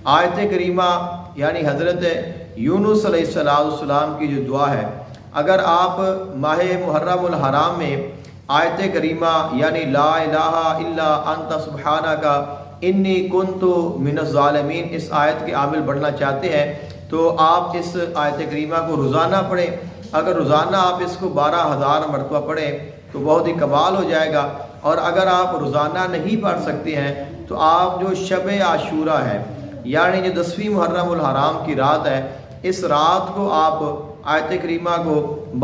آیت کریمہ یعنی حضرت یونس علیہ السلام کی جو دعا ہے، اگر آپ ماہ محرم الحرام میں آیت کریمہ یعنی لا الہ الا انت سبحانک انی کنت من الظالمین اس آیت کے عامل بڑھنا چاہتے ہیں تو آپ اس آیت کریمہ کو روزانہ پڑھیں۔ اگر روزانہ آپ اس کو 12,000 مرتبہ پڑھیں تو بہت ہی کمال ہو جائے گا۔ اور اگر آپ روزانہ نہیں پڑھ سکتے ہیں تو آپ جو شب عاشورہ ہے یعنی جو 10ویں محرم الحرام کی رات ہے، اس رات کو آپ آیت کریمہ کو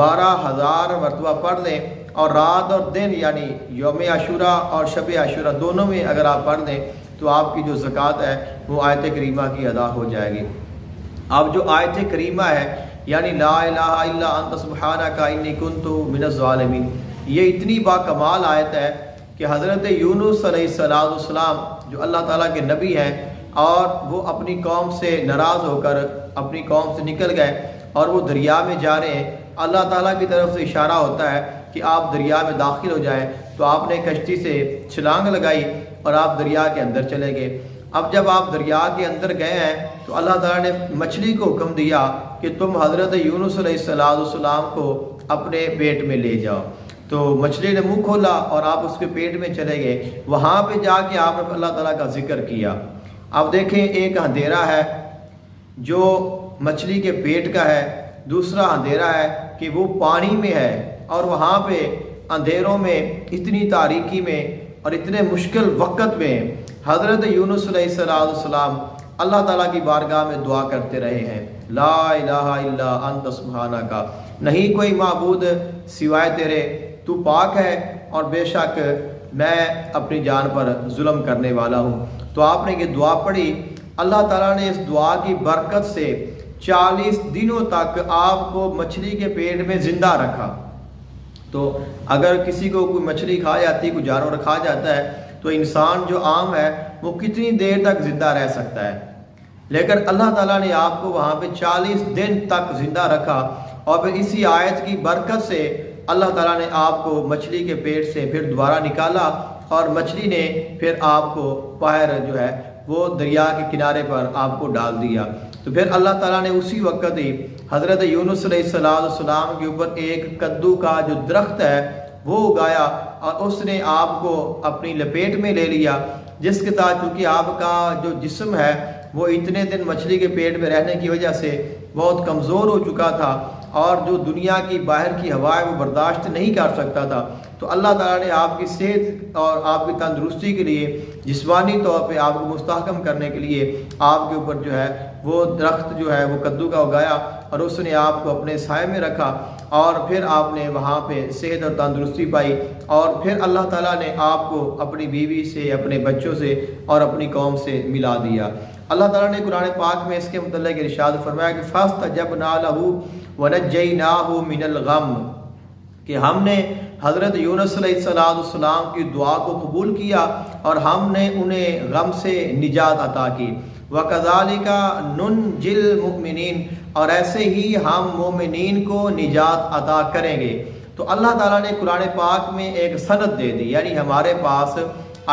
12,000 مرتبہ پڑھ لیں، اور رات اور دن یعنی یوم عاشورہ اور شب عاشورہ دونوں میں اگر آپ پڑھ لیں تو آپ کی جو زکوٰۃ ہے وہ آیت کریمہ کی ادا ہو جائے گی۔ اب جو آیت کریمہ ہے یعنی لا الہ الا انت سبحانک انی کنت من الظالمین، یہ اتنی باکمال آیت ہے کہ حضرت یونس علیہ السلام جو اللہ تعالیٰ کے نبی ہیں اور وہ اپنی قوم سے ناراض ہو کر اپنی قوم سے نکل گئے اور وہ دریا میں جا رہے ہیں، اللہ تعالیٰ کی طرف سے اشارہ ہوتا ہے کہ آپ دریا میں داخل ہو جائیں، تو آپ نے کشتی سے چھلانگ لگائی اور آپ دریا کے اندر چلے گئے۔ اب جب آپ دریا کے اندر گئے ہیں تو اللہ تعالیٰ نے مچھلی کو حکم دیا کہ تم حضرت یونس علیہ السلام کو اپنے پیٹ میں لے جاؤ، تو مچھلی نے منہ کھولا اور آپ اس کے پیٹ میں چلے گئے۔ وہاں پہ جا کے آپ نے اللہ تعالیٰ کا ذکر کیا۔ اب دیکھیں، ایک اندھیرا ہے جو مچھلی کے پیٹ کا ہے، دوسرا اندھیرا ہے کہ وہ پانی میں ہے، اور وہاں پہ اندھیروں میں اتنی تاریکی میں اور اتنے مشکل وقت میں حضرت یونس علیہ السلام اللہ تعالیٰ کی بارگاہ میں دعا کرتے رہے ہیں، لا الہ الا انت سبحانک، نہیں کوئی معبود سوائے تیرے، تو پاک ہے اور بے شک میں اپنی جان پر ظلم کرنے والا ہوں۔ تو آپ نے یہ دعا پڑھی، اللہ تعالیٰ نے اس دعا کی برکت سے 40 دنوں تک آپ کو مچھلی کے پیٹ میں زندہ رکھا۔ تو اگر کسی کو کوئی مچھلی کھا جاتی ہے، کوئی جانور کھا جاتا ہے، تو انسان جو عام ہے وہ کتنی دیر تک زندہ رہ سکتا ہے، لیکن اللہ تعالیٰ نے آپ کو وہاں پہ 40 دن تک زندہ رکھا، اور پھر اسی آیت کی برکت سے اللہ تعالیٰ نے آپ کو مچھلی کے پیٹ سے پھر دوبارہ نکالا، اور مچھلی نے پھر آپ کو باہر جو ہے وہ دریا کے کنارے پر آپ کو ڈال دیا۔ تو پھر اللہ تعالیٰ نے اسی وقت ہی حضرت یونس علیہ السلام کے اوپر ایک کدو کا جو درخت ہے وہ اگایا، اور اس نے آپ کو اپنی لپیٹ میں لے لیا، جس کے تحت چونکہ آپ کا جو جسم ہے وہ اتنے دن مچھلی کے پیٹ میں رہنے کی وجہ سے بہت کمزور ہو چکا تھا، اور جو دنیا کی باہر کی ہوا ہے وہ برداشت نہیں کر سکتا تھا۔ تو اللہ تعالیٰ نے آپ کی صحت اور آپ کی تندرستی کے لیے، جسمانی طور پہ آپ کو مستحکم کرنے کے لیے آپ کے اوپر جو ہے وہ درخت جو ہے وہ کدو کا اگایا، اور اس نے آپ کو اپنے سائے میں رکھا، اور پھر آپ نے وہاں پہ صحت اور تندرستی پائی، اور پھر اللہ تعالیٰ نے آپ کو اپنی بیوی سے، اپنے بچوں سے اور اپنی قوم سے ملا دیا۔ اللہ تعالیٰ نے قرآن پاک میں اس کے متعلق ارشاد فرمایا کہ فَاسْتَجَبْنَا لَهُ وَنَجَّيْنَاهُ مِنَ الْغَمِّ، کہ ہم نے حضرت یونس علیہ السلام کی دعا کو قبول کیا اور ہم نے انہیں غم سے نجات عطا کی۔ وَكَذَلِكَ نُنْجِي الْمُؤْمِنِينَ، اور ایسے ہی ہم مومنین کو نجات عطا کریں گے۔ تو اللہ تعالیٰ نے قرآن پاک میں ایک سند دے دی، یعنی ہمارے پاس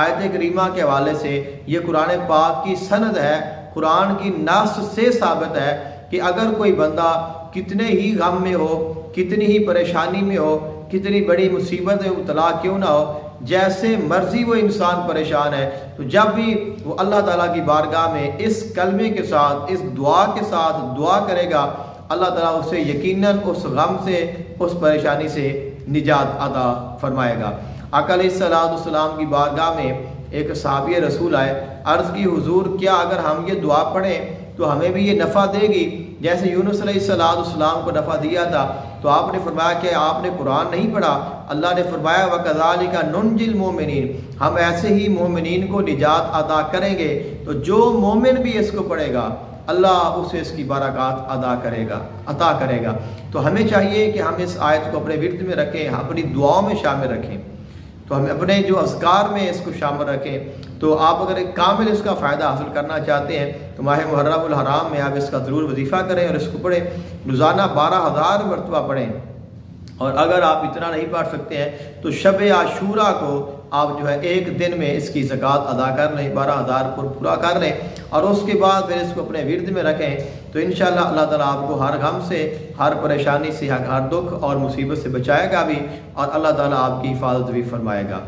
آیت کریمہ کے حوالے سے یہ قرآن پاک کی سند ہے، قرآن کی نص سے ثابت ہے کہ اگر کوئی بندہ کتنے ہی غم میں ہو، کتنی ہی پریشانی میں ہو، کتنی بڑی مصیبت میں مبتلا کیوں نہ ہو، جیسے مرضی وہ انسان پریشان ہے، تو جب بھی وہ اللہ تعالیٰ کی بارگاہ میں اس کلمے کے ساتھ، اس دعا کے ساتھ دعا کرے گا، اللہ تعالیٰ اسے یقیناً اس غم سے، اس پریشانی سے نجات عطا فرمائے گا۔ آقا علیہ السلام کی بارگاہ میں ایک صحابی رسول آئے، عرض کی حضور کیا اگر ہم یہ دعا پڑھیں تو ہمیں بھی یہ نفع دے گی جیسے یونس علیہ السلام کو نفع دیا تھا؟ تو آپ نے فرمایا کہ آپ نے قرآن نہیں پڑھا؟ اللہ نے فرمایا وَكَذَلِكَ نُنْجِي الْمُؤْمِنِينَ، ہم ایسے ہی مومنین کو نجات عطا کریں گے۔ تو جو مومن بھی اس کو پڑھے گا اللہ اسے اس کی برکات عطا کرے گا۔ تو ہمیں چاہیے کہ ہم اس آیت کو اپنے ورد میں رکھیں، اپنی دعاؤں میں شامل رکھیں، تو ہم اپنے جو اذکار میں اس کو شامل رکھیں۔ تو آپ اگر ایک کامل اس کا فائدہ حاصل کرنا چاہتے ہیں تو ماہ محرم الحرام میں آپ اس کا ضرور وظیفہ کریں اور اس کو پڑھیں، روزانہ 12,000 مرتبہ پڑھیں، اور اگر آپ اتنا نہیں پڑھ سکتے ہیں تو شب عاشورہ کو آپ جو ہے ایک دن میں اس کی زکوٰۃ ادا کر لیں، 12,000 پورا کر لیں، اور اس کے بعد پھر اس کو اپنے ورد میں رکھیں، تو انشاءاللہ اللہ تعالیٰ آپ کو ہر غم سے، ہر پریشانی سے، ہر دکھ اور مصیبت سے بچائے گا بھی، اور اللہ تعالیٰ آپ کی حفاظت بھی فرمائے گا۔